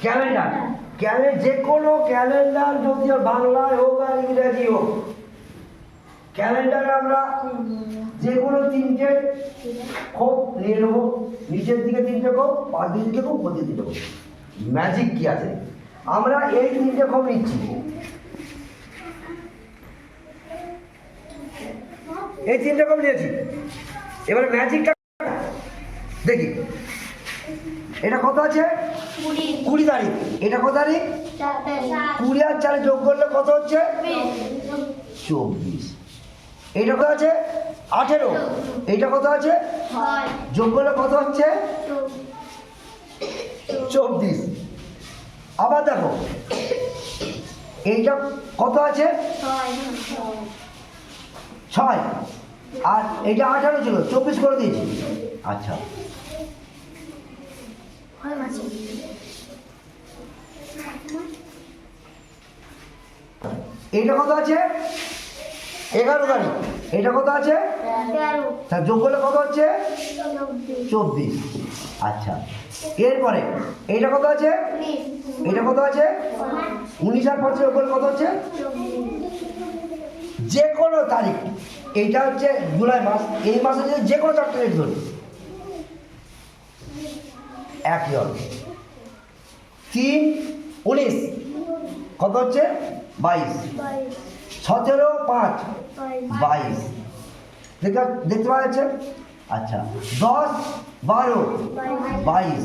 Calendar. যে কোনো calendar, যদি বাংলায় হোক আর ইংরেজি হোক, ক্যালেন্ডারে আমরা যে কোনো তিনটে খোপ নিয়ে নেবো। নিচের দিকে তিনটে খোপ, পাশ দিকে খোপ, উপরের দিকে খোপ। ম্যাজিক কি আছে? আমরা এই তিনটে খোপ নিচ্ছি, এই তিনটে খোপ নিয়েছি। এবার ম্যাজিকটা দেখি। এটা কত আছে? 20 তারিখ। এটা কত তারিখ? 20 আর 4 যোগ করলে কত হচ্ছে? 24। এইটা কত আছে? 18। এইটা কত আছে? যোগ করলে কত হচ্ছে? 24। আবার দেখো, এইটা কত আছে? 6। আর এইটা 18 ছিল, 24 করে দিয়েছি। আচ্ছা, এইটা কত আছে? 11 তারিখ। এটা কত আছে? 13। তা যোগ করলে কত হচ্ছে? 24। আচ্ছা, এরপরে এইটা কত আছে? এটা কত আছে? 19 আর 5 যোগ করলে কত হচ্ছে? যে কোনো তারিখ। এইটা হচ্ছে জুলাই মাস, এই মাসে যে কোনো 4 তারিখ ধরি, একই হবে। 3, 19 কত হচ্ছে? 22। 17, 5, 22। দেখতে পাওয়া যাচ্ছে? আচ্ছা, 10, 12, 22।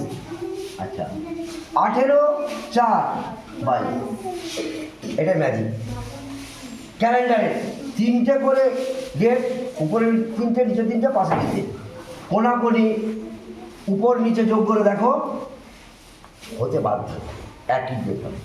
আচ্ছা, 18, 4, 22। এটা ম্যাজিক। ক্যালেন্ডারে তিনটে করে ডেট, উপরের তিনটে, নিচে তিনটে, পাশে তিনটে, কোনাকুনি উপর নিচে যোগ করে দেখো, হতে বাধ্য একই ডেট হবে।